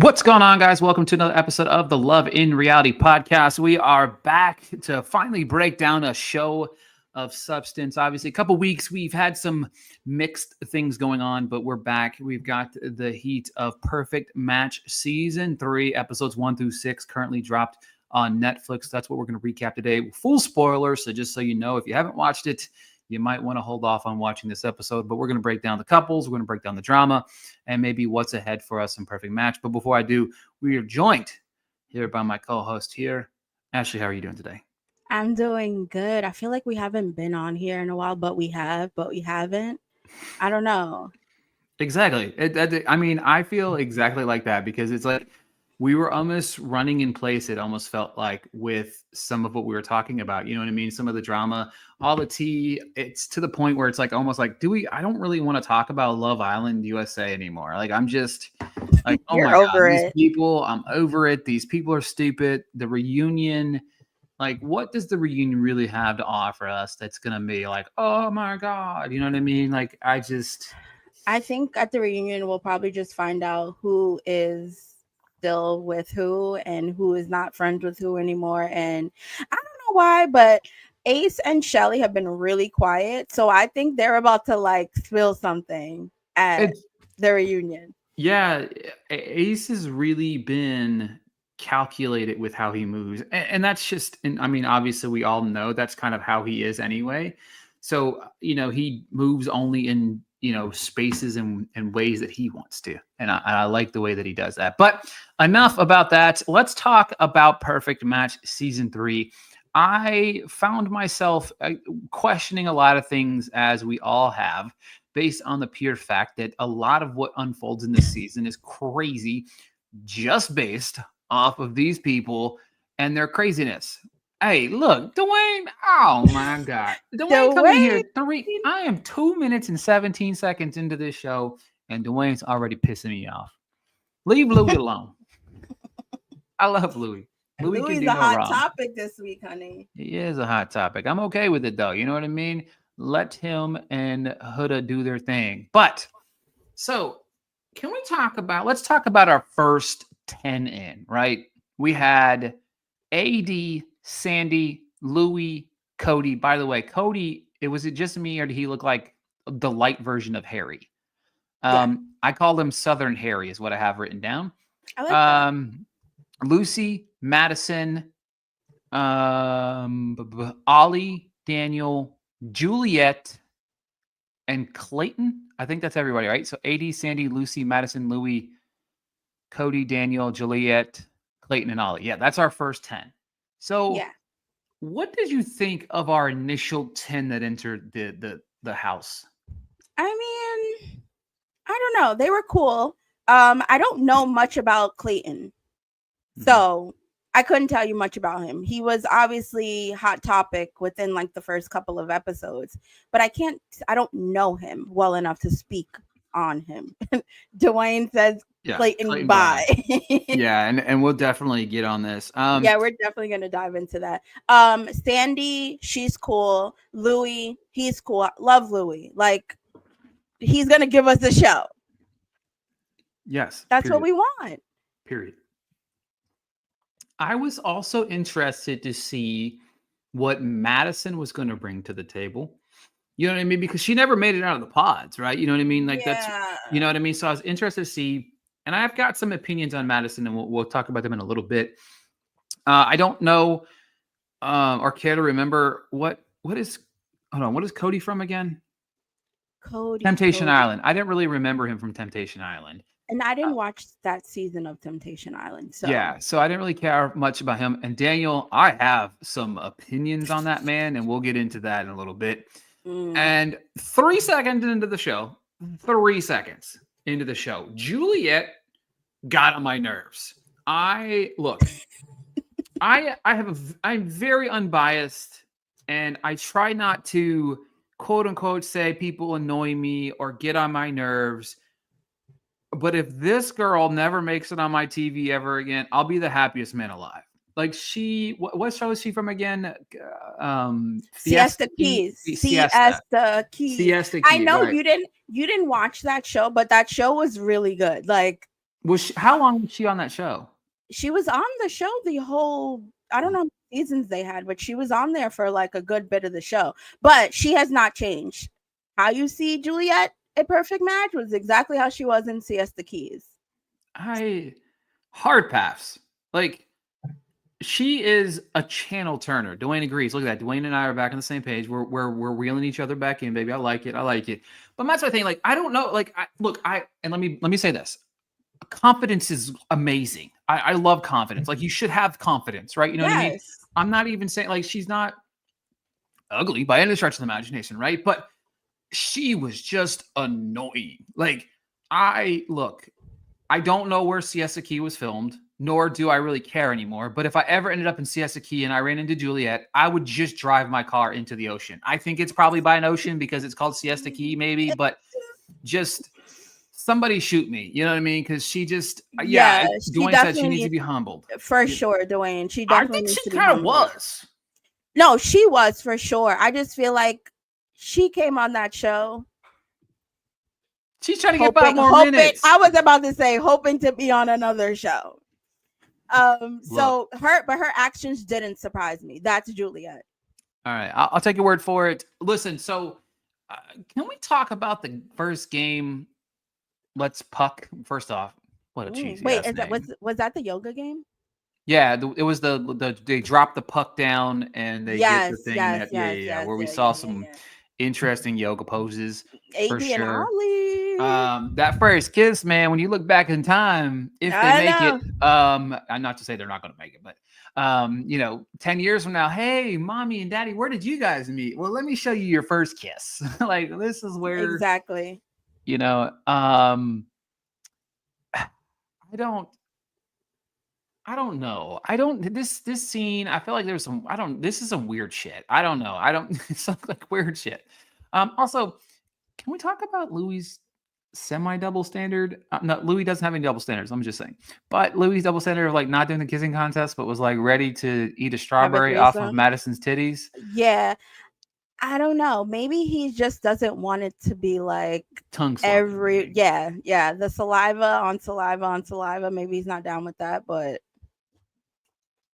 What's going on, guys? Welcome to another episode of the Love in Reality podcast. We are back to finally break down a show of substance. Obviously, a couple weeks we've had some mixed things going on, but we're back. We've got the heat of Perfect Match Season 3, episodes 1 through 6, currently dropped on Netflix. That's what we're going to recap today. Full spoilers, so just so you know, if you haven't watched it, you might want to hold off on watching this episode, but we're going to break down the couples, we're going to break down the drama, and maybe what's ahead for us in Perfect Match. But before I do, we are joined here by my co-host here. Ashley, how are you doing today? I'm doing good. I feel like we haven't been on here in a while, but we haven't. I don't know. Exactly. I mean, I feel exactly like that because it's like we were almost running in place. It almost felt like with some of what we were talking about, you know what I mean? Some of the drama, all the tea. It's to the point where it's like almost like, I don't really want to talk about Love Island USA anymore. Like, I'm just like, oh You're my God, over these it. people, I'm over it. These people are stupid. The reunion, like, what does the reunion really have to offer us that's going to be like, oh my God, you know what I mean? Like, I think at the reunion we'll probably just find out who is still with who and who is not friends with who anymore. And I don't know why, but Ace and Shelly have been really quiet. So I think they're about to like spill something at it's, the reunion. yeah, Ace has really been calculated with how he moves. And that's just, and I mean, obviously, we all know that's kind of how he is anyway. So, he moves only in, spaces and ways that he wants to. And I like the way that he does that. But enough about that. Let's talk about Perfect Match Season 3. I found myself questioning a lot of things, as we all have, based on the pure fact that a lot of what unfolds in this season is crazy, just based off of these people and their craziness. Hey, look, Dwayne. Oh my God. Dwayne coming here. I am 2 minutes and 17 seconds into this show, and Dwayne's already pissing me off. Leave Louis alone. I love Louis. Louis can Louis do a no hot wrong. topic this week, honey. He is a hot topic. I'm okay with it, though. You know what I mean? Let him and Huda do their thing. But, so, let's talk about our first 10 in, right? We had AD, Sandy, Louis, Cody. By the way, Cody, was it just me, or did he look like the light version of Harry? Yeah. I call him Southern Harry, is what I have written down. I like that. Lucy, Madison, Ollie, Daniel, Juliet, and Clayton. I think that's everybody, right? So AD, Sandy, Lucy, Madison, Louis, Cody, Daniel, Juliet, Clayton, and Ollie. Yeah, that's our first 10. So Yeah. what did you think of our initial 10 that entered the house? I mean, I don't know. They were cool. I don't know much about Clayton. So I couldn't tell you much about him. He was obviously hot topic within like the first couple of episodes, but I don't know him well enough to speak on him. Dwayne says Clayton bye. Yeah, and we'll definitely get on this. Yeah, we're definitely gonna dive into that. Sandy, she's cool. Louis, he's cool. Love Louis. Like, he's gonna give us a show. Yes. That's what we want. Period. I was also interested to see what Madison was going to bring to the table. You know what I mean? Because she never made it out of the pods, right? You know what I mean? Like, that's, you know what I mean? So I was interested to see, and I've got some opinions on Madison, and we'll talk about them in a little bit. I don't know, or care to remember what is Cody from again? Temptation Island. I didn't really remember him from Temptation Island. And I didn't watch that season of Temptation Island. So yeah, so I didn't really care much about him. And Daniel, I have some opinions on that man, and we'll get into that in a little bit. And 3 seconds into the show, Juliet got on my nerves. I'm very unbiased, and I try not to quote unquote say people annoy me or get on my nerves. But if this girl never makes it on my TV ever again, I'll be the happiest man alive. Like, what show is she from again? Siesta Keys. Siesta Keys. I know, right. You didn't watch that show, but that show was really good. Like, How long was she on that show? She was on the show the whole, I don't know how many seasons they had, but she was on there for like a good bit of the show. But she has not changed. How you see Juliet a perfect match was exactly how she was in Siesta Keys. Hard pass. Like, she is a channel turner. Dwayne agrees. Look at that. Dwayne and I are back on the same page. We're reeling each other back in, baby. I like it. I like it. But that's my thing. Like, I don't know. Like, and let me say this. Confidence is amazing. I love confidence. Like, you should have confidence, right? You know what I mean? I'm not even saying like she's not ugly by any stretch of the imagination, right? But she was just annoying. Like, I don't know where Siesta Key was filmed, nor do I really care anymore. But if I ever ended up in Siesta Key and I ran into Juliet, I would just drive my car into the ocean. I think it's probably by an ocean because it's called Siesta Key, maybe, but just somebody shoot me. You know what I mean? Because she just, Dwayne said she needs to be humbled. For sure, Dwayne. She definitely needs to be humbled. I think she kind of was. No, she was for sure. I just feel like she came on that show. She's trying to get 5 more minutes. I was about to say, hoping to be on another show. So her actions didn't surprise me. That's Juliet. All right, I'll take your word for it. Listen, so can we talk about the first game? Let's Puck. First off, what a cheesy. Wait, was that the yoga game? Yeah, it was the they dropped the puck down and they get the thing where we saw some interesting yoga poses. AD and Ollie. That first kiss, man, when you look back in time, if they make it, not to say they're not going to make it, but 10 years from now, hey, mommy and daddy, where did you guys meet? Well, let me show you your first kiss. Like, this is where exactly. I don't know. This scene, I feel like there's this is some weird shit. I don't know. It's like weird shit. Also, can we talk about Louis' semi-double standard? No, Louis doesn't have any double standards. I'm just saying. But Louis' double standard of like not doing the kissing contest, but was like ready to eat a strawberry off of Madison's titties. Yeah. I don't know. Maybe he just doesn't want it to be like tongue the saliva on saliva on saliva. Maybe he's not down with that, but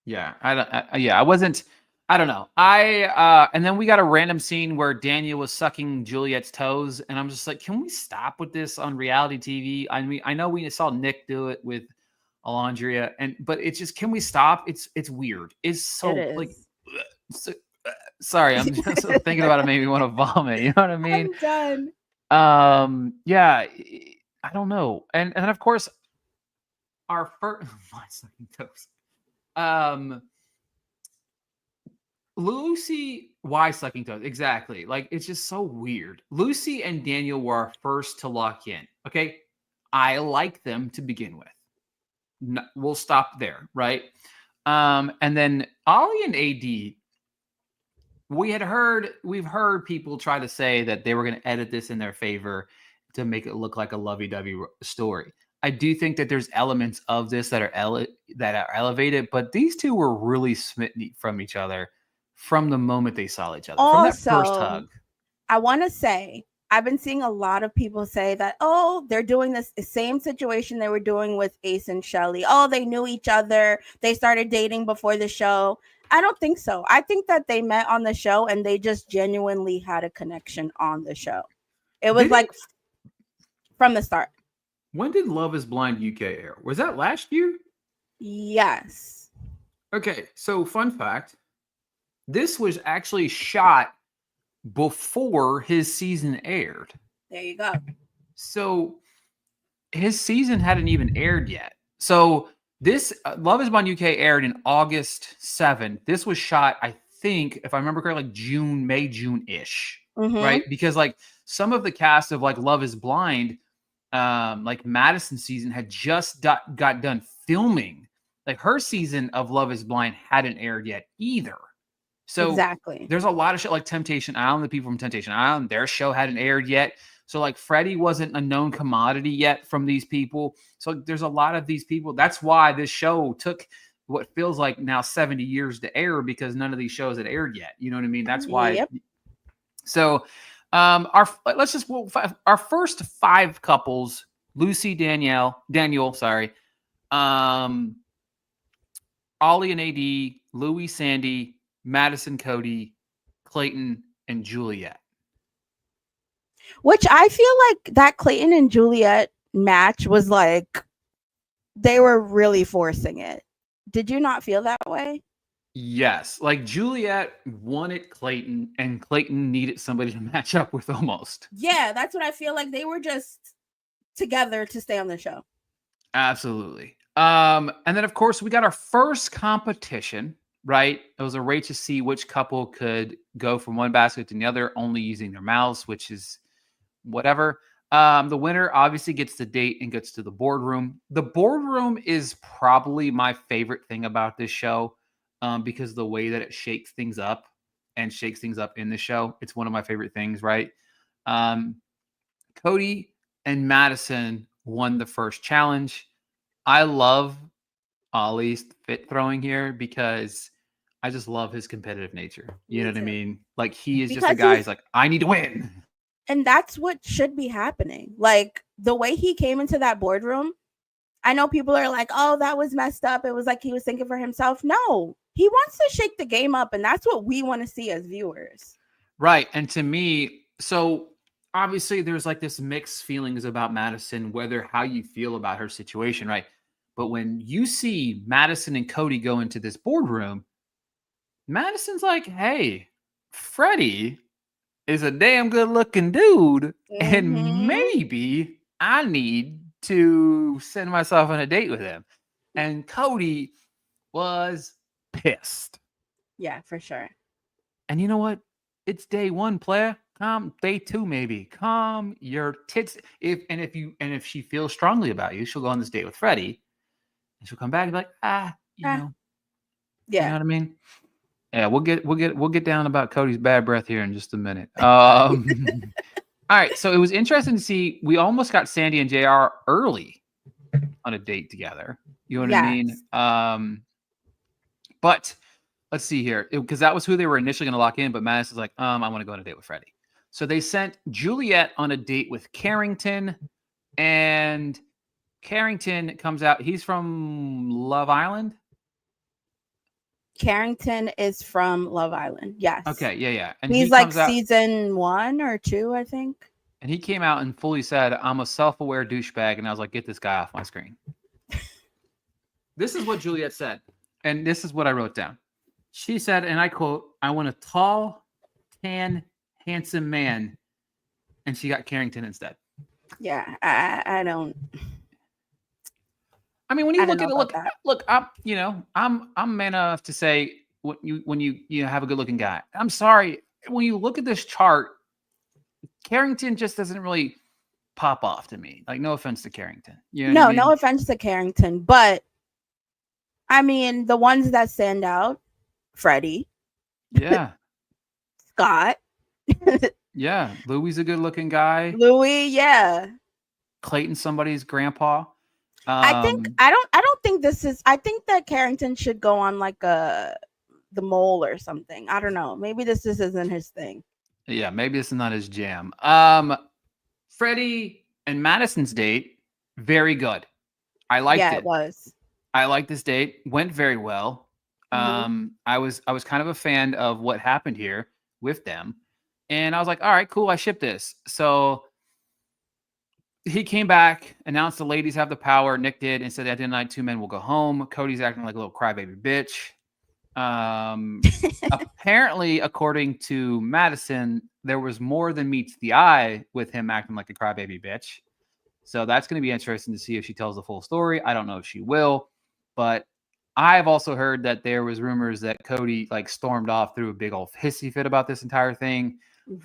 I wasn't. I don't know. And then we got a random scene where Daniel was sucking Juliet's toes, and I'm just like, can we stop with this on reality TV? I mean, I know we saw Nick do it with Alondria, but it's just, can we stop? It's weird. It's so like. Sorry, I'm just thinking about it. Made me want to vomit. You know what I mean? I'm done. Yeah, I don't know. And of course, our first Lucy, why sucking toes? Exactly. Like, it's just so weird. Lucy and Daniel were our first to lock in. Okay, I like them to begin with. No, we'll stop there, right? And then Ollie and AD. We've heard people try to say that they were going to edit this in their favor to make it look like a lovey-dovey story. I do think that there's elements of this that are elevated, but these two were really smitten from each other from the moment they saw each other. From that first hug. I want to say, I've been seeing a lot of people say that, they're doing this same situation they were doing with Ace and Shelly. They knew each other. They started dating before the show. I don't think so. I think that they met on the show and they just genuinely had a connection on the show. It was from the start. When did Love is Blind UK air? Was that last year? Yes. Okay, so fun fact. This was actually shot before his season aired. There you go. So his season hadn't even aired yet. So this Love is Blind UK aired in August 7th. This was shot, I think, if I remember correctly, like June-ish, right? Because like some of the cast of like Love is Blind, like Madison's season had just got done filming. Like her season of Love is Blind hadn't aired yet either. So exactly, there's a lot of shit like Temptation Island, the people from Temptation Island, their show hadn't aired yet. So like Freddie wasn't a known commodity yet from these people. So there's a lot of these people. That's why this show took what feels like now 70 years to air, because none of these shows had aired yet. You know what I mean? That's why. Yep. So our first 5 couples, Lucy, Daniel, sorry, Ollie and AD, Louis, Sandy, Madison, Cody, Clayton, and Juliet. Which I feel like that Clayton and Juliet match was like they were really forcing it. Did you not feel that way? Yes, like Juliet wanted Clayton, and Clayton needed somebody to match up with almost. Yeah, that's what I feel like. They were just together to stay on the show. Absolutely. And then of course we got our first competition, right? It was a race to see which couple could go from one basket to the other, only using their mouths, which is whatever. The winner obviously gets the date and gets to the boardroom. The boardroom is probably my favorite thing about this show, because the way that it shakes things up and shakes things up in the show. It's one of my favorite things, right? Cody and Madison won the first challenge. I love Ollie's fit throwing here because I just love his competitive nature. You know what I mean? Like he is just a guy who's like, I need to win. And that's what should be happening. Like the way he came into that boardroom, I know people are like, oh, that was messed up. It was like he was thinking for himself. No, he wants to shake the game up. And that's what we want to see as viewers. Right. And to me, so obviously there's like this mixed feelings about Madison, whether how you feel about her situation, right? But when you see Madison and Cody go into this boardroom, Madison's like, hey, Freddie is a damn good looking dude. And maybe I need to send myself on a date with him. And Cody was pissed. Yeah, for sure. And you know what? It's day one, player. Day two, maybe. Calm your tits. If she feels strongly about you, she'll go on this date with Freddie. And she'll come back and be like, you know. Yeah. You know what I mean? Yeah, we'll get down about Cody's bad breath here in just a minute. All right, so it was interesting to see. We almost got Sandy and JR early on a date together. You know what I mean? But let's see here, because that was who they were initially going to lock in. But Madison's like, I want to go on a date with Freddie. So they sent Juliet on a date with Carrington, and Carrington comes out. He's from Love Island. Carrington is from Love Island. Yes. Okay. Yeah. And he's like season 1 or 2, I think. And he came out and fully said, I'm a self-aware douchebag. And I was like, get this guy off my screen. This is what Juliet said. And this is what I wrote down. She said, and I quote, I want a tall, tan, handsome man. And she got Carrington instead. Yeah, I don't. I mean, when you look at it, look, I'm man enough to say when you have a good looking guy. I'm sorry, when you look at this chart, Carrington just doesn't really pop off to me. Like, no offense to Carrington. You know no offense to Carrington, but I mean the ones that stand out, Freddie. Yeah. Scott. Yeah, Louis a good looking guy. Louis, yeah. Clayton, somebody's grandpa. I don't think this is. I think that Carrington should go on like the Mole or something. I don't know. Maybe this isn't his thing. Yeah, maybe this is not his jam. Freddie and Madison's date, very good. I liked it. Yeah, it was. I liked this date. Went very well. I was kind of a fan of what happened here with them, and I was like, all right, cool. I ship this. So he came back, announced the ladies have the power. Nick did, and said at the end of the night, 2 men will go home. Cody's acting like a little crybaby bitch. Apparently, according to Madison, there was more than meets the eye with him acting like a crybaby bitch. So that's going to be interesting to see if she tells the full story. I don't know if she will, but I've also heard that there was rumors that Cody like stormed off through a big old hissy fit about this entire thing.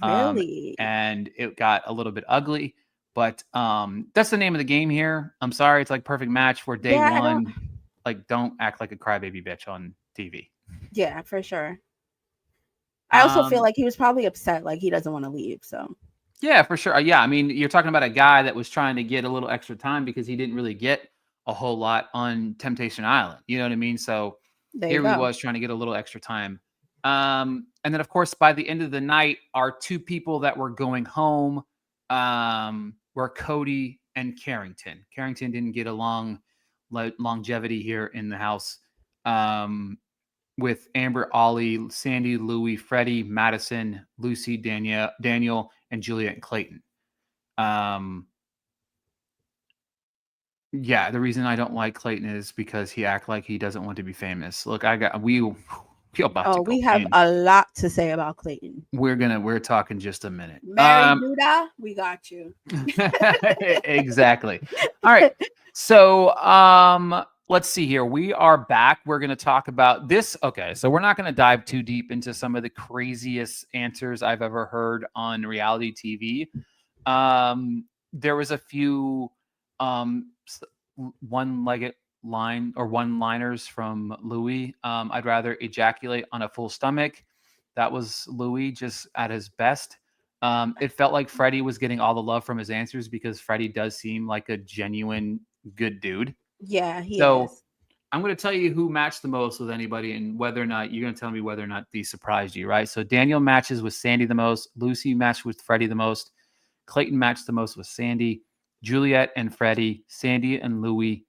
Really? And it got a little bit ugly. But that's the name of the game here. I'm sorry, it's like perfect match for day one. Don't act like a crybaby bitch on TV. Yeah, for sure. I also feel like he was probably upset, like he doesn't want to leave. So yeah, for sure. Yeah, I mean, you're talking about a guy that was trying to get a little extra time because he didn't really get a whole lot on Temptation Island. You know what I mean? So here he was trying to get a little extra time. And then, of course, by the end of the night, our 2 people that were going home were Cody and Carrington. Carrington didn't get a longevity here in the house. With Amber, Ollie, Sandy, Louie, Freddie, Madison, Lucy, Daniel, and Juliet and Clayton. Yeah, the reason I don't like Clayton is because he act like he doesn't want to be famous. Look, we about to go we have in. a lot to say about Clayton. We're talking just a minute. Mary Duda, we got you. Exactly. All right. So let's see here. We are back. We're going to talk about this. Okay, so we're not going to dive too deep into some of the craziest answers I've ever heard on reality TV. There was a few one-legged line or one-liners from Louis. I'd rather ejaculate on a full stomach. That was Louis just at his best. It felt like Freddie was getting all the love from his answers because Freddie does seem like a genuine good dude. Yeah, he is. I'm going to tell you who matched the most with anybody and whether or not you're going to tell me whether or not these surprised you, right? So Daniel matches with Sandy the most. Lucy matched with Freddie the most. Clayton matched the most with Sandy. Juliet and Freddie. Sandy and Louie.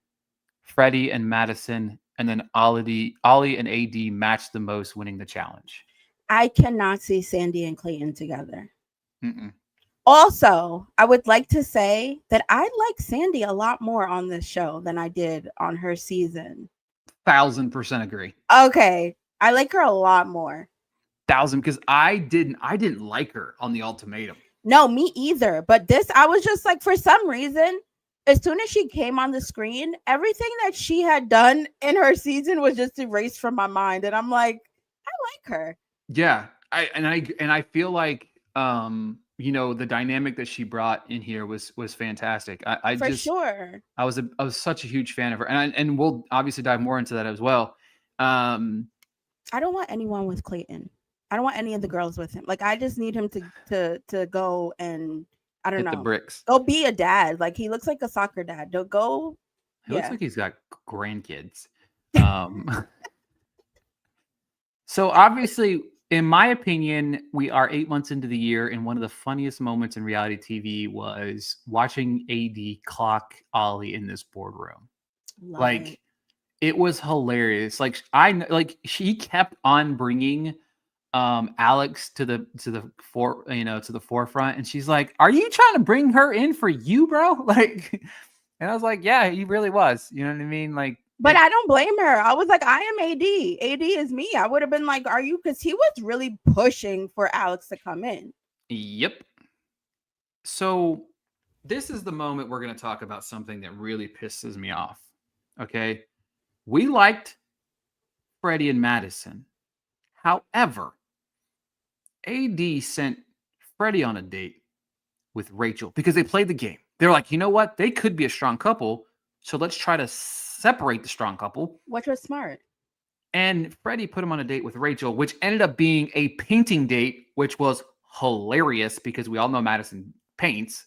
Freddie and Madison. And then Ollie and AD matched the most, winning the challenge. I cannot see Sandy and Clayton together. Mm-mm. Also, I would like to say that I like Sandy a lot more on this show than I did on her season. 1000% agree. Okay, I like her a lot more. 1000, because I didn't like her on the ultimatum. No, me either. But this, I was just like, for some reason, as soon as she came on the screen, everything that she had done in her season was just erased from my mind, and I'm like, I like her. Yeah, I feel like the dynamic that she brought in here was fantastic. I was such a huge fan of her, and we'll obviously dive more into that as well. I don't want anyone with Clayton. I don't want any of the girls with him. Like, I just need him to go and I don't know, the bricks. Go be a dad. Like, he looks like a soccer dad. Don't go. He looks like he's got grandkids. So obviously, in my opinion, we are 8 months into the year, and one of the funniest moments in reality TV was watching AD clock Ollie in this boardroom. It was hilarious. She kept on bringing Alex to the forefront, and she's like, "Are you trying to bring her in for you, bro?" Like, and I was like, "Yeah, he really was." You know what I mean? Like. But I don't blame her. I was like, I am AD. AD is me. I would have been like, are you? Because he was really pushing for Alex to come in. Yep. So this is the moment we're going to talk about something that really pisses me off. Okay. We liked Freddie and Madison. However, AD sent Freddie on a date with Rachel because they played the game. They're like, you know what? They could be a strong couple. So let's try to separate the strong couple. Which was smart. And Freddie put him on a date with Rachel, which ended up being a painting date, which was hilarious because we all know Madison paints,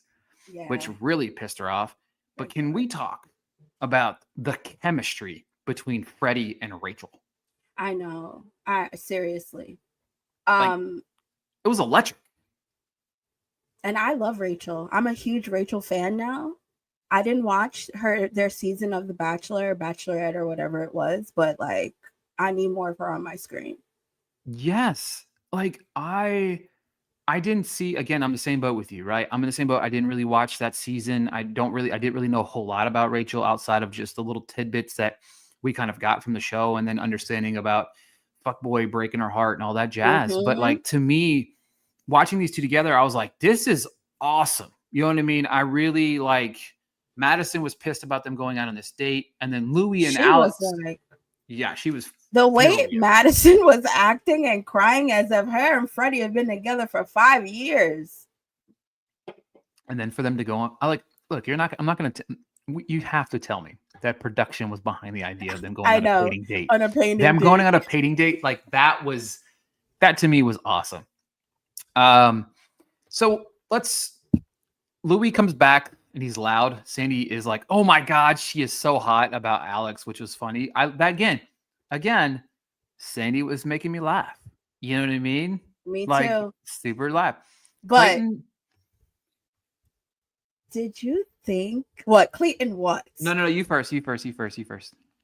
which really pissed her off. But can we talk about the chemistry between Freddie and Rachel? I know. Seriously. It was electric. And I love Rachel. I'm a huge Rachel fan now. I didn't watch their season of The Bachelor or Bachelorette or whatever it was, but like, I need more of her on my screen. Yes. Like I didn't see, again, I'm the same boat with you, right? I'm in the same boat. I didn't really watch that season. I didn't really know a whole lot about Rachel outside of just the little tidbits that we kind of got from the show and then understanding about fuckboy breaking her heart and all that jazz. Mm-hmm. But like, to me, watching these two together, I was like, this is awesome. You know what I mean? I really like. Madison was pissed about them going out on this date, and then Louie and Alex. She was. The way Madison was acting and crying as if her and Freddie have been together for 5 years. And then for them to go on, look, I'm not going to. You have to tell me that production was behind the idea of them going on a painting date. On a painting date. Them going on a painting date, like that to me was awesome. So Louie comes back. And he's loud. Sandy is like, "Oh my God, she is so hot," about Alex, which was funny. Again, Sandy was making me laugh. You know what I mean? Me too. Super laugh. But did you think what Clayton what? No. You first. You first.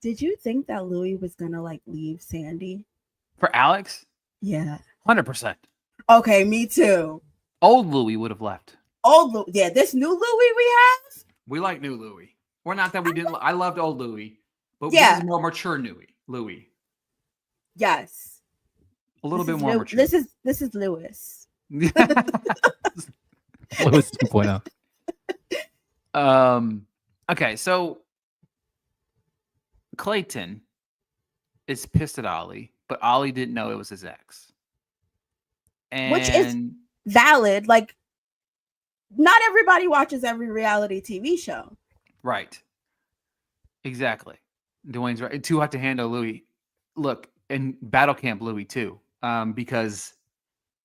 Did you think that Louis was gonna like leave Sandy? For Alex, Yeah. 100%. Okay, me too. Old Louis would have left. Old Louis, yeah. This new Louis we have. We like new Louis. Or not that we didn't. I loved old Louis, but Yeah. this is more mature Louis. Yes. A little bit more mature. This is Lewis. Lewis 2.0. Okay, so Clayton is pissed at Ollie, but Ollie didn't know it was his ex. And Which is valid. Like, not everybody watches every reality TV show. right. Exactly. Dwayne's right. Too hot to handle Louis. Look, and Battle Camp Louis too. Because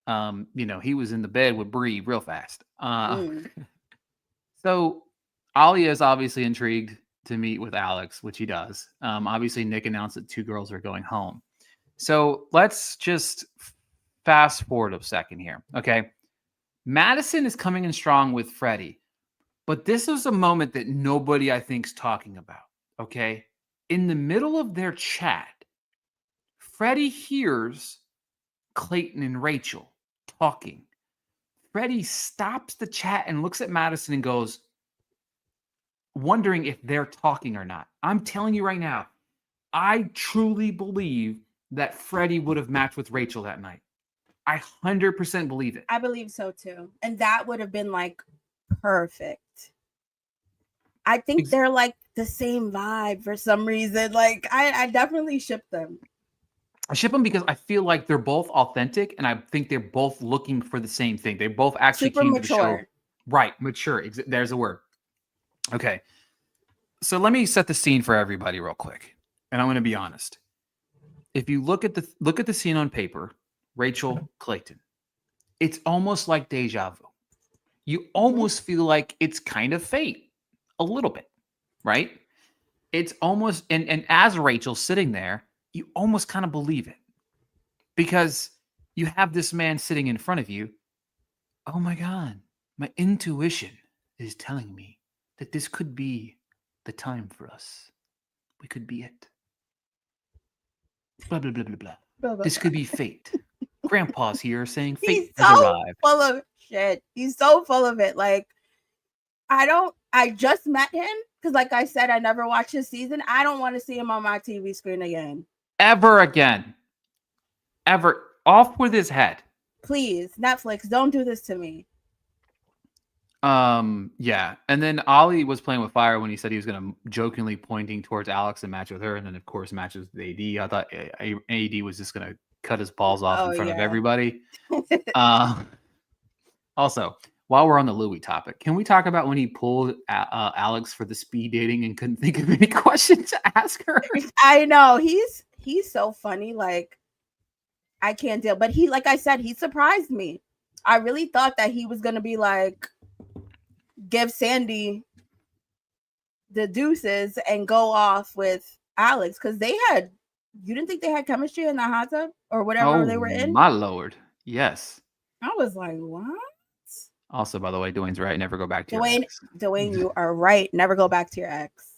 he was in the bed with Bree real fast. So Ollie is obviously intrigued to meet with Alex, which he does. Obviously, Nick announced that 2 girls are going home. So let's just fast forward a second here. Okay. Madison is coming in strong with Freddie, but this is a moment that nobody, I think, is talking about. Okay. In the middle of their chat, Freddie hears Clayton and Rachel talking. Freddie stops the chat and looks at Madison and goes, wondering if they're talking or not. I'm telling you right now, I truly believe that Freddie would have matched with Rachel that night. I 100% believe it. I believe so too. And that would have been like perfect. I think they're like the same vibe for some reason. Like I definitely ship them. I ship them because I feel like they're both authentic, and I think they're both looking for the same thing. They both actually Super came mature. to the show. Right, mature. There's a word. Okay. So let me set the scene for everybody real quick. And I'm going to be honest. If you look at the scene on paper, Rachel, Clayton, it's almost like deja vu. You almost feel like it's kind of fate a little bit, right? It's almost, and as Rachel's sitting there, you almost kind of believe it because you have this man sitting in front of you. Oh my God, my intuition is telling me that this could be the time for us. We could be it. Blah, blah, blah, blah, blah. Blah, blah, This could be fate. Grandpa's here saying fate He's has so arrived. full of shit. He's so full of it. Like, I just met him because, like I said, I never watched his season. I don't want to see him on my TV screen again. Ever again. Ever. Off with his head. Please, Netflix, don't do this to me. Yeah. And then Ollie was playing with fire when he said he was going to jokingly pointing towards Alex and match with her. And then, of course, matches with AD. I thought AD was just going to cut his balls off in front of everybody. Also, while we're on the Louis topic, can we talk about when he pulled Alex for the speed dating and couldn't think of any questions to ask her? I know. He's so funny. Like, I can't deal. But like I said, he surprised me. I really thought that he was going to be like, give Sandy the deuces and go off with Alex because you didn't think they had chemistry in the hot tub or whatever they were in? My Lord. Yes. I was like, what? Also, by the way, Dwayne's right. Never go back to your ex. Dwayne, you are right. Never go back to your ex.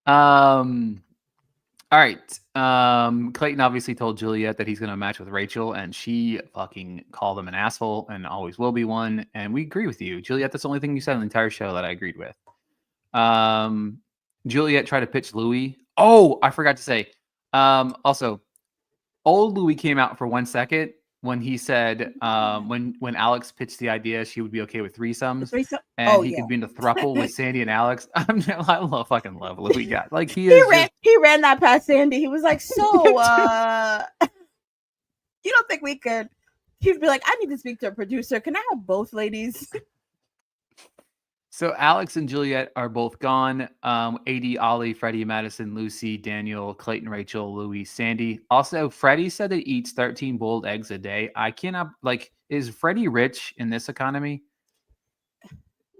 All right. Clayton obviously told Juliet that he's going to match with Rachel, and she fucking called him an asshole and always will be one. And we agree with you, Juliet. That's the only thing you said in the entire show that I agreed with. Juliet tried to pitch Louis. Oh, I forgot to say. Also, old Louis came out for 1 second when he said when Alex pitched the idea she would be okay with threesomes and he could be in a thruple with Sandy and Alex. I fucking love Louis. Got like he ran that past Sandy. He was like, so you don't think we could? He'd be like, I need to speak to a producer. Can I have both ladies? So Alex and Juliet are both gone. AD, Ollie, Freddie, Madison, Lucy, Daniel, Clayton, Rachel, Louis, Sandy. Also, Freddie said that he eats 13 boiled eggs a day. I cannot, is Freddie rich in this economy?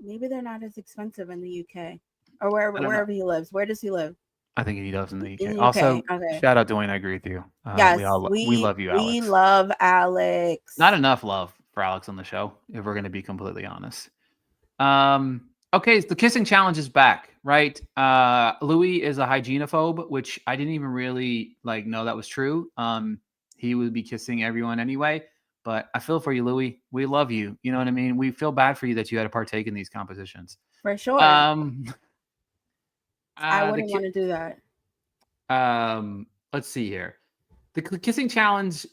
Maybe they're not as expensive in the UK or wherever he lives. Where does he live? I think he does in the UK. In the also, okay. Shout out Dwayne. I agree with you. Yes, we love you, Alex. We love Alex. Not enough love for Alex on the show, if we're going to be completely honest. Okay, so the kissing challenge is back, right? Louis is a hygienophobe, which I didn't even really like know that was true. He would be kissing everyone anyway, but I feel for you, Louis. We love you. You know what I mean? We feel bad for you that you had to partake in these compositions. For sure. Um, I the wouldn't want to do that. let's see here. The kissing challenge,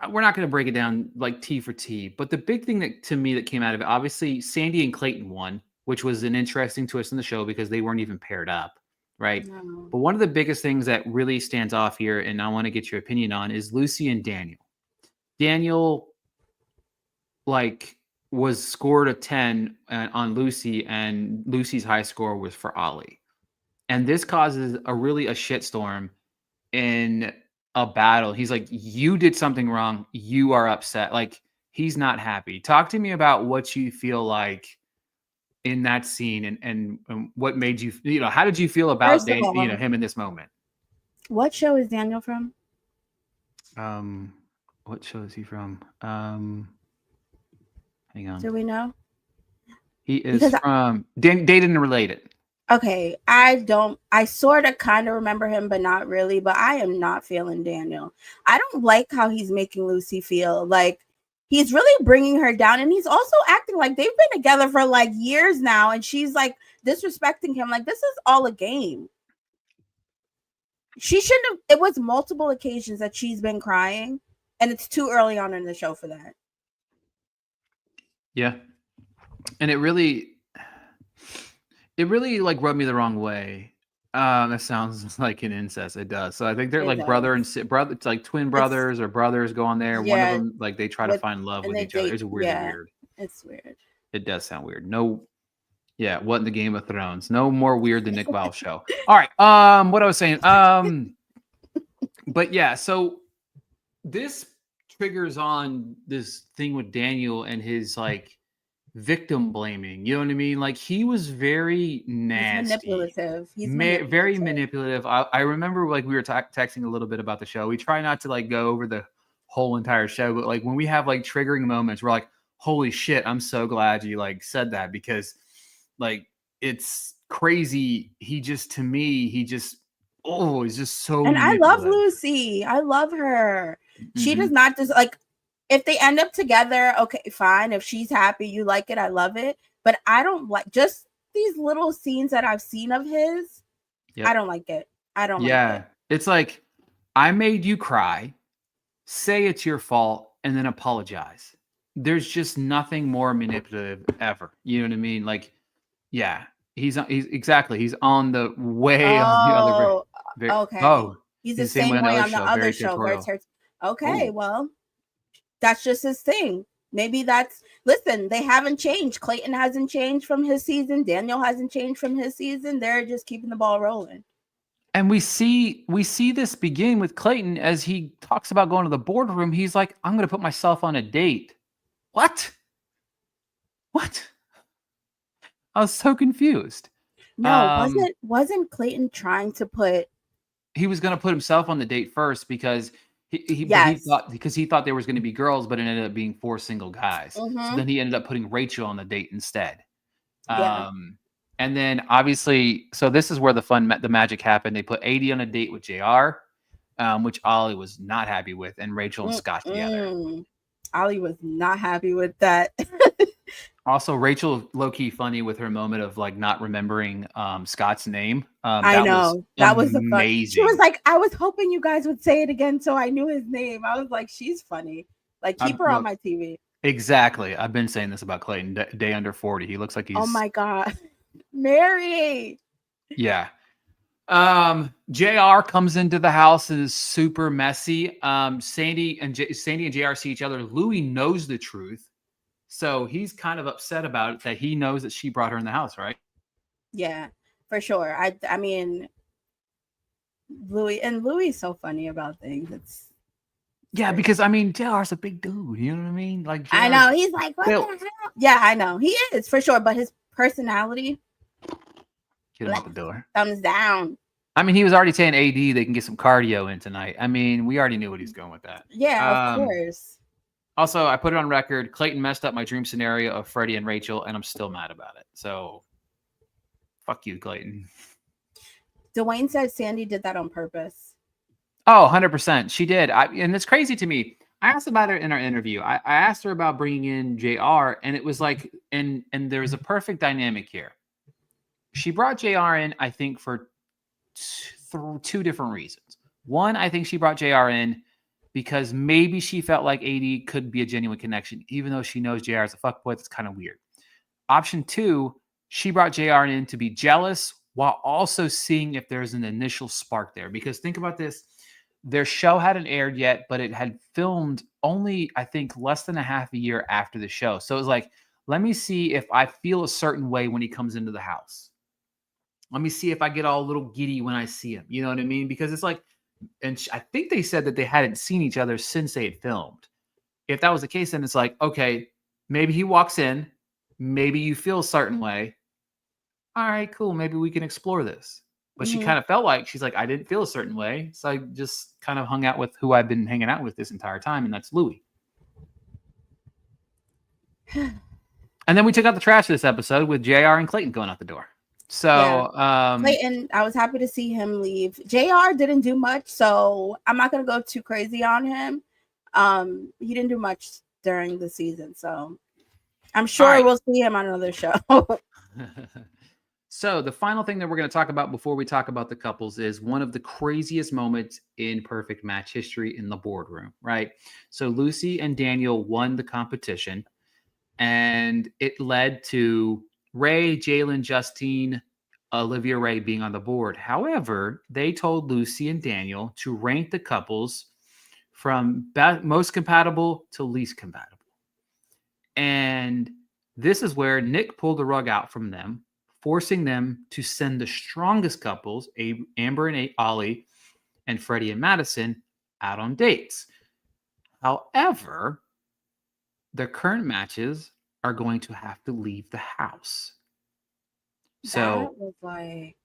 we're not going to break it down like T for T, but the big thing that to me that came out of it, obviously Sandy and Clayton won, which was an interesting twist in the show because they weren't even paired up, right? No. But one of the biggest things that really stands off here, and I want to get your opinion on, is Lucy and Daniel. Daniel, like, was scored a 10 on Lucy, and Lucy's high score was for Ollie. And this causes a shitstorm in a battle. He's like, you did something wrong. You are upset. Like, he's not happy. Talk to me about what you feel like in that scene and what made you, how did you feel about him in this moment? What show is Daniel from? What show is he from? Hang on. Do we know? He is from Dated and Related. Okay, I sort of kind of remember him, but not really. But I am not feeling Daniel. I don't like how he's making Lucy feel. Like, he's really bringing her down, and he's also acting like they've been together for like years now, and she's like disrespecting him. Like, this is all a game. She shouldn't have. It was multiple occasions that she's been crying, and it's too early on in the show for that. Yeah, and it really like rubbed me the wrong way. That sounds like an incest. It does. So I think they're like brother. It's like twin brothers or brothers go on there. Yeah, one of them, like, they try to find love with each other. It's weird. It's weird. It does sound weird. No, yeah. What in the Game of Thrones? No more weird than Nick Vile's show. All right. What I was saying. But yeah. So this triggers on this thing with Daniel and his like victim blaming. You know what I mean? Like, he was very nasty. He's manipulative. Very manipulative. I remember, like, we were texting a little bit about the show. We try not to like go over the whole entire show, but like when we have like triggering moments, we're like, holy shit, I'm so glad you like said that, because like it's crazy. He's just he's just so. And I love Lucy. I love her. Mm-hmm. She does not just like, if they end up together, okay, fine. If she's happy, you like it, I love it. But I don't like just these little scenes that I've seen of his. Yep. I don't like it. I don't like it. It's like, I made you cry, say it's your fault, and then apologize. There's just nothing more manipulative ever. You know what I mean? Like, yeah, he's on the way on the other. Okay. He's the same way on the other show where it's her. Okay, well, that's just his thing. Maybe listen, they haven't changed. Clayton hasn't changed from his season. Daniel hasn't changed from his season. They're just keeping the ball rolling. And we see this begin with Clayton as he talks about going to the boardroom. He's like, I'm going to put myself on a date. What? I was so confused. No, wasn't Clayton trying to put... He was going to put himself on the date first because he thought there was going to be girls, but it ended up being 4 single guys. Mm-hmm. So then he ended up putting Rachel on the date instead. Yeah. And then obviously, so this is where the magic happened. They put AD on a date with JR, which Ollie was not happy with, and Rachel and Scott together. Ollie was not happy with that. Also, Rachel low-key funny with her moment of like not remembering Scott's name. I know. That was amazing. She was like, I was hoping you guys would say it again so I knew his name. I was like, she's funny. Like, keep her on my TV. Exactly. I've been saying this about Clayton. Day under 40. He looks like he's... Oh my God. Mary. Yeah. JR comes into the house and is super messy. Sandy and JR see each other. Louis knows the truth. So he's kind of upset about it, that he knows that she brought her in the house, right? Yeah, for sure. I mean, Louis is so funny about things. It's because I mean, JR's a big dude. You know what I mean? Like, JR, I know he's like, what the hell? Yeah, I know he is for sure. But his personality, get him out the door. Thumbs down. I mean, he was already saying AD they can get some cardio in tonight. I mean, we already knew what he's going with that. Yeah, of course. Also, I put it on record. Clayton messed up my dream scenario of Freddie and Rachel, and I'm still mad about it. So, fuck you, Clayton. Dwayne said Sandy did that on purpose. Oh, 100%. She did. And it's crazy to me. I asked about her in our interview. I asked her about bringing in JR, and it was like, and there's a perfect dynamic here. She brought JR in, I think, for two different reasons. One, I think she brought JR in because maybe she felt like AD could be a genuine connection, even though she knows JR is a fuckboy. It's kind of weird. Option two, she brought JR in to be jealous while also seeing if there's an initial spark there. Because think about this. Their show hadn't aired yet, but it had filmed only, I think, less than a half a year after the show. So it was like, let me see if I feel a certain way when he comes into the house. Let me see if I get all a little giddy when I see him. You know what I mean? Because it's like, and I think they said that they hadn't seen each other since they had filmed. If that was the case, then it's like, okay, maybe he walks in, maybe you feel a certain way. All right, cool. Maybe we can explore this. But she kind of felt like she's like, I didn't feel a certain way. So I just kind of hung out with who I've been hanging out with this entire time, and that's Louis. And then we took out the trash this episode with JR and Clayton going out the door. So Clayton, I was happy to see him leave. JR didn't do much, so I'm not gonna go too crazy on him. He didn't do much during the season, so I'm sure we'll see him on another show. So the final thing that we're going to talk about before we talk about the couples is one of the craziest moments in Perfect Match history in the boardroom, right? So Lucy and Daniel won the competition, and it led to Ray, Jalen, Justine, Olivia Ray being on the board. However, they told Lucy and Daniel to rank the couples from most compatible to least compatible. And this is where Nick pulled the rug out from them, forcing them to send the strongest couples, Amber and Ollie, and Freddie and Madison, out on dates. However, the current matches are going to have to leave the house. So that was like,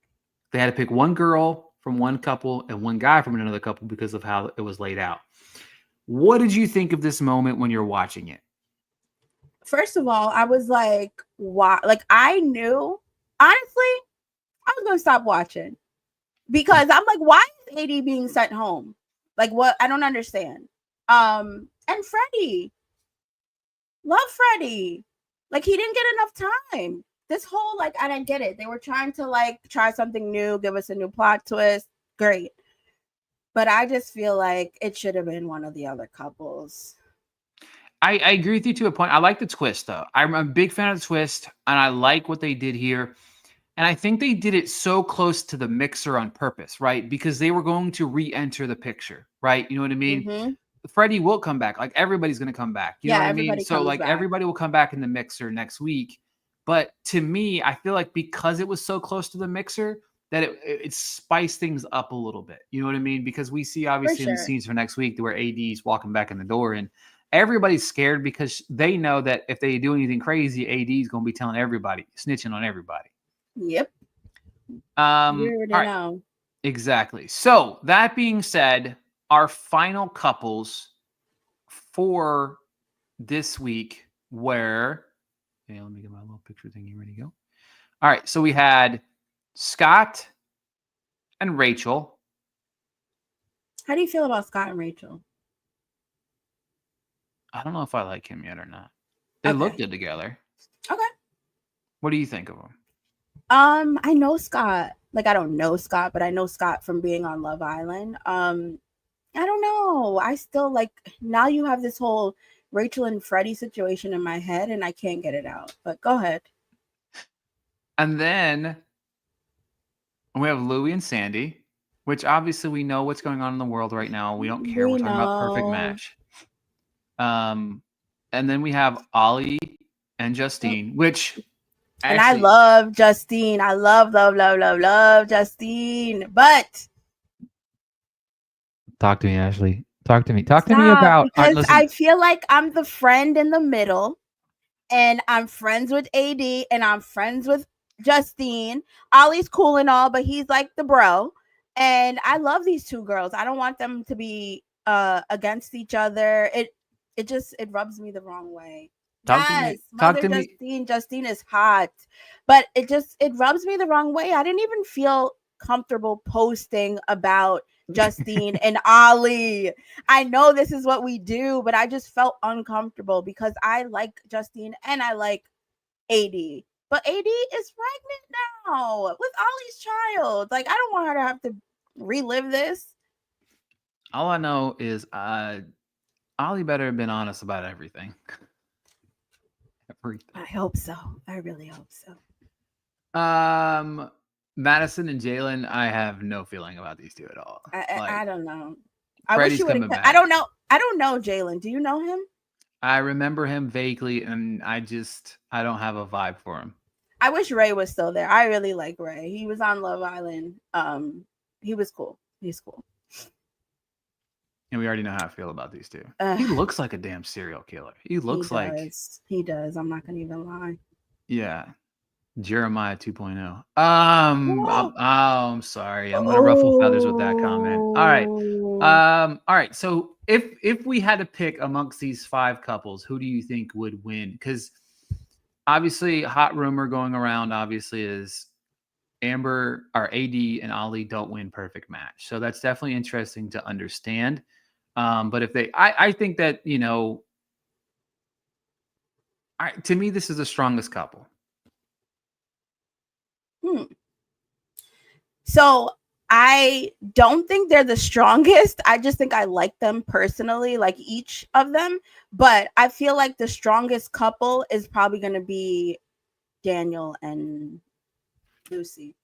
they had to pick one girl from one couple and one guy from another couple because of how it was laid out. What did you think of this moment when you're watching it? First of all, I was like, why? Like, I knew, honestly, I was going to stop watching because I'm like, why is AD being sent home? Like, what? I don't understand. And Freddie, love Freddie. Like, he didn't get enough time. This whole, like, I didn't get it. They were trying to, like, try something new, give us a new plot twist. Great. But I just feel like it should have been one of the other couples. I agree with you to a point. I like the twist, though. I'm a big fan of the twist, and I like what they did here. And I think they did it so close to the mixer on purpose, right? Because they were going to re-enter the picture, right? You know what I mean? Mm-hmm. Freddie will come back. Like, everybody's going to come back. You know what I mean? So, like, back. Everybody will come back in the mixer next week. But to me, I feel like because it was so close to the mixer, that it spiced things up a little bit. You know what I mean? Because we see, obviously, in the scenes for next week where AD's walking back in the door, and everybody's scared because they know that if they do anything crazy, AD's going to be telling everybody, snitching on everybody. Yep. You already know. Exactly. So that being said, our final couples for this week were, okay, let me get my little picture thingy ready to go. All right. So we had Scott and Rachel. How do you feel about Scott and Rachel? I don't know if I like him yet or not. They look good together. Okay. What do you think of him? I know Scott. Like, I don't know Scott, but I know Scott from being on Love Island. I don't know. I still like, now you have this whole Rachel and Freddie situation in my head, and I can't get it out. But go ahead. And then we have Louis and Sandy, which obviously we know what's going on in the world right now. We don't care. We're talking about Perfect Match. And then we have Ollie and Justine, which actually, and I love Justine. I love Justine. But talk to me, Ashley. Talk to me. Talk to me about, because I feel like I'm the friend in the middle, and I'm friends with AD, and I'm friends with Justine. Ollie's cool and all, but he's like the bro. And I love these two girls. I don't want them to be against each other. it rubs me the wrong way. Talk to Yes, me. Talk Mother to me. Justine is hot, but it rubs me the wrong way. I didn't even feel comfortable posting about Justine and Ali. I know this is what we do, but I just felt uncomfortable because I like Justine and I like AD. But AD is pregnant now with Ollie's child. Like, I don't want her to have to relive this. All I know is Ollie better have been honest about everything. I hope so. I really hope so. Madison and Jalen, I have no feeling about these two at all. I don't know. I Freddie's wish you would coming have. back. I don't know Jalen. Do you know him? I remember him vaguely, and I don't have a vibe for him. I wish Ray was still there. I really like Ray. He was on Love Island. He was cool. He's cool. And we already know how I feel about these two. He looks like a damn serial killer. He does. I'm not gonna even lie. Yeah. Jeremiah 2.0. I'm sorry. I'm gonna ruffle feathers with that comment. All right. All right. So if we had to pick amongst these 5 couples, who do you think would win? Because obviously, hot rumor going around obviously is Amber or AD and Ollie don't win perfect match. So that's definitely interesting to understand. But if I think that, to me, this is the strongest couple. So I don't think they're the strongest. I just think I like them personally, like each of them. But I feel like the strongest couple is probably going to be Daniel and Lucy.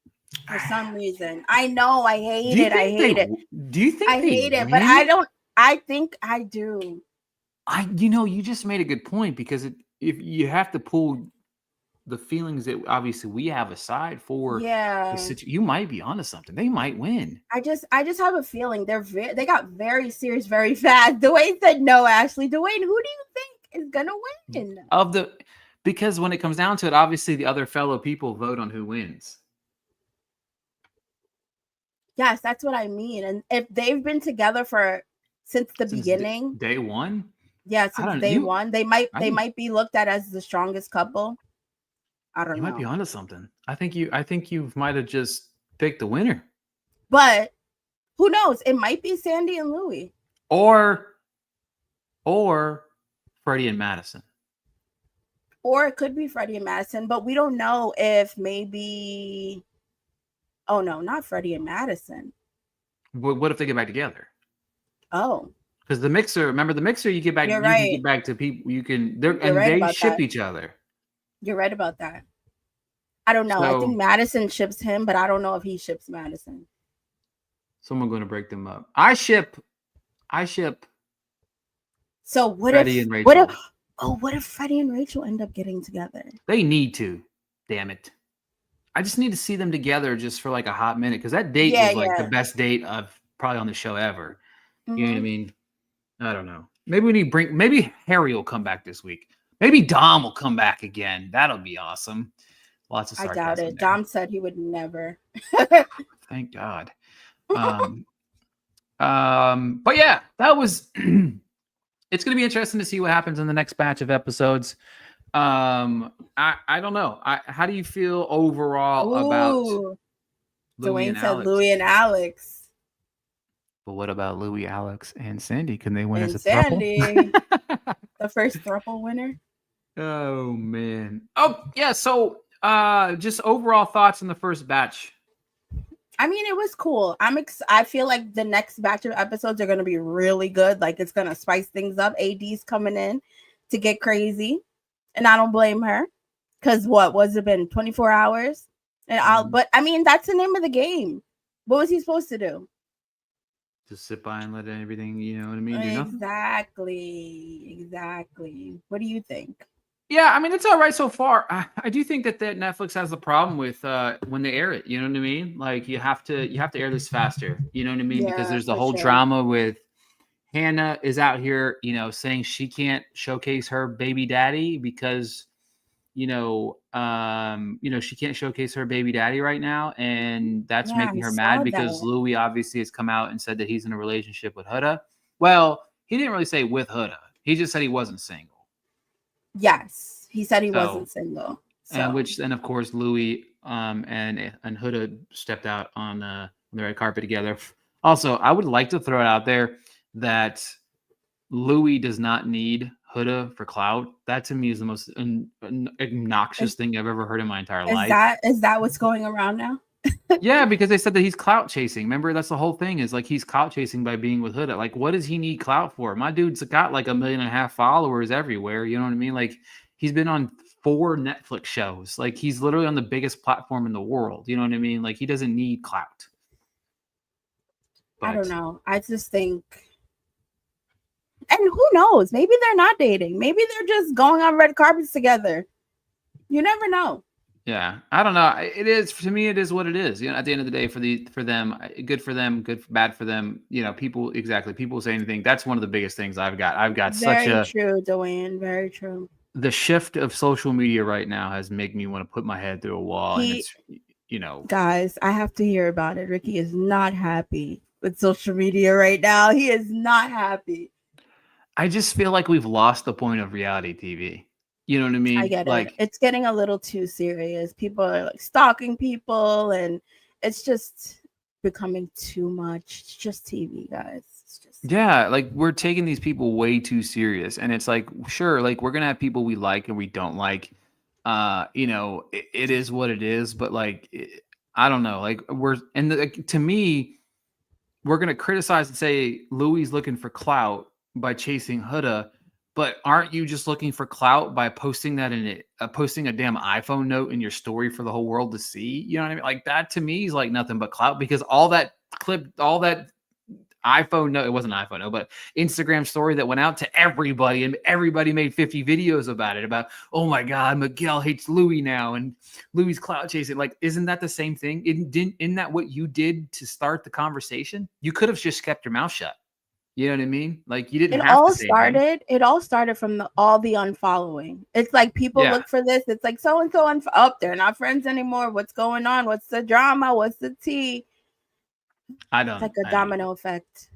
For some reason, I know I hate it. I hate it. Do you think I hate it? But I don't. I think I do. You just made a good point, because if you have to pull the feelings that obviously we have aside for the situation, you might be onto something. They might win. I just have a feeling they got very serious very fast. Dwayne said no. Ashley, Dwayne, who do you think is gonna win? Because when it comes down to it, obviously the other fellow people vote on who wins. Yes, that's what I mean. And if they've been together since the beginning, day one, since day one, they might be looked at as the strongest couple. I don't know. You might be onto something. I think you might have just picked the winner. But who knows? It might be Sandy and Louie. Or Freddie and Madison. Or it could be Freddie and Madison, but we don't know if maybe. Oh no, not Freddie and Madison. What if they get back together? Oh. Because the mixer, remember the mixer, you get back. You're you right. can get back to people. They ship each other. You're right about that. I don't know. I think Madison ships him, but I don't know if he ships Madison. Someone's going to break them up. I ship. So what Freddie and Rachel? What if Freddie and Rachel end up getting together? They need to. Damn it. I just need to see them together just for like a hot minute, because that date was like the best date of probably on the show ever. Mm-hmm. You know what I mean? I don't know. Maybe Harry will come back this week. Maybe Dom will come back again. That'll be awesome. Lots of sarcasm. I doubt it. There. Dom said he would never. Thank God. But yeah, that was. It's going to be interesting to see what happens in the next batch of episodes. I don't know. How do you feel overall about Dwayne said Louie and Alex? But what about Louie, Alex, and Sandy? Can they win as a Sandy, the first throuple winner? Oh man. Oh yeah. So, just overall thoughts on the first batch. I mean, it was cool. I feel like the next batch of episodes are going to be really good. Like, it's going to spice things up. AD's coming in to get crazy, and I don't blame her, because what was it been 24 hours? And but I mean, that's the name of the game. What was he supposed to do? Just sit by and let everything, you know what I mean? Do nothing? Exactly. What do you think? Yeah, I mean, it's all right so far. I do think that Netflix has a problem with when they air it. You know what I mean? Like, you have to air this faster. You know what I mean? Yeah, because there's the whole drama with Hannah is out here, saying she can't showcase her baby daddy because, she can't showcase her baby daddy right now, and that's making her mad because Louie obviously has come out and said that he's in a relationship with Huda. Well, he didn't really say with Huda. He just said he wasn't single. Yes, he said he So- wasn't single. And of course Louis and Huda stepped out on the red carpet together. Also, I would like to throw it out there that Louis does not need Huda for clout. That to me is the most obnoxious thing I've ever heard in my entire life. Is that what's going around now? Yeah, because they said that he's clout chasing. Remember, that's the whole thing, is like he's clout chasing by being with Huda. Like, what does he need clout for? My dude's got like 1.5 million followers everywhere. You know what I mean? Like, he's been on 4 Netflix shows. Like, he's literally on the biggest platform in the world. You know what I mean? Like, he doesn't need clout. I don't know. I just think, and who knows? Maybe they're not dating. Maybe they're just going on red carpets together. You never know. Yeah, I don't know. It is, to me, it is what it is. You know, at the end of the day, for them, good for them, bad for them. You know, people say anything. That's one of the biggest things I've got. Very true, Dwayne. Very true. The shift of social media right now has made me want to put my head through a wall. And it's, you know, guys, I have to hear about it. Ricky is not happy with social media right now. He is not happy. I just feel like we've lost the point of reality TV. You know what I mean? I get like, it. It's getting a little too serious. People are like stalking people, and it's just becoming too much. It's just TV, guys. It's just yeah, like we're taking these people way too serious, and it's like, sure, like we're gonna have people we like and we don't like. You know, it is what it is. But like, I don't know. Like to me, we're gonna criticize and say Louis looking for clout by chasing Huda. But aren't you just looking for clout by posting that posting a damn iPhone note in your story for the whole world to see? You know what I mean? Like, that to me is like nothing but clout, because all that iPhone note, it wasn't an iPhone note, but Instagram story that went out to everybody, and everybody made 50 videos about it, about, oh my God, Miguel hates Louis now, and Louis clout chasing. Like, isn't that the same thing? Isn't that what you did to start the conversation? You could have just kept your mouth shut. You know what I mean? Like, you didn't have to say anything. It all started from all the unfollowing. It's like people look for this. It's like so and so up. They're not friends anymore. What's going on? What's the drama? What's the tea? It's like a domino effect.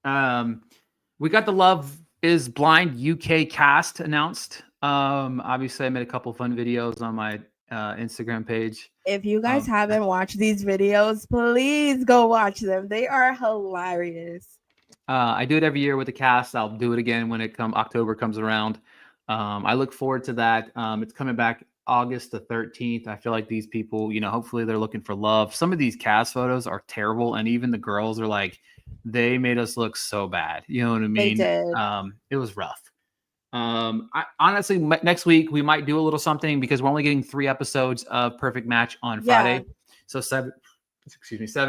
We got the Love is Blind UK cast announced. Obviously I made a couple fun videos on my Instagram page. If you guys haven't watched these videos, please go watch them. They are hilarious. I do it every year with the cast. I'll do it again when October comes around. I look forward to that. It's coming back August the 13th. I feel like these people, you know, hopefully they're looking for love. Some of these cast photos are terrible, and even the girls are like, they made us look so bad. You know what I mean? They did. It was rough. I honestly, next week we might do a little something, because we're only getting 3 episodes of Perfect Match on Friday. So 7,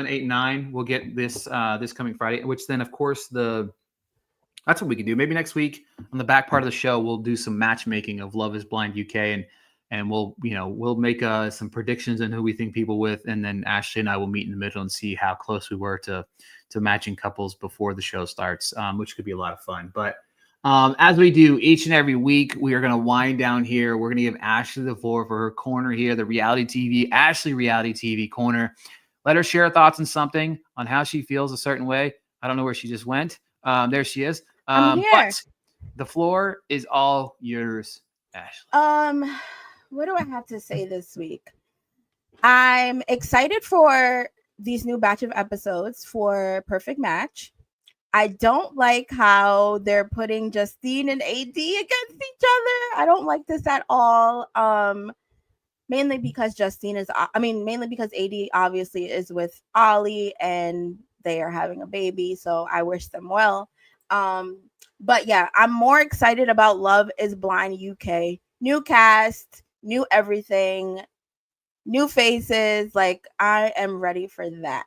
8, 9. We'll get this this coming Friday, which then, of course, that's what we can do. Maybe next week on the back part of the show, we'll do some matchmaking of Love is Blind UK, and we'll make some predictions on who we think people with, and then Ashley and I will meet in the middle and see how close we were to matching couples before the show starts, which could be a lot of fun. But as we do each and every week, we are going to wind down here. We're going to give Ashley the floor for her corner here, the Ashley Reality TV corner. Let her share her thoughts on something, on how she feels a certain way. I don't know where she just went. There she is. I'm here. But the floor is all yours, Ashley. What do I have to say this week? I'm excited for these new batch of episodes for Perfect Match. I don't like how they're putting Justine and AD against each other. I don't like this at all. Mainly because mainly because AD obviously is with Ollie and they are having a baby, so I wish them well. But yeah, I'm more excited about Love is Blind UK. New cast, new everything, new faces. Like, I am ready for that.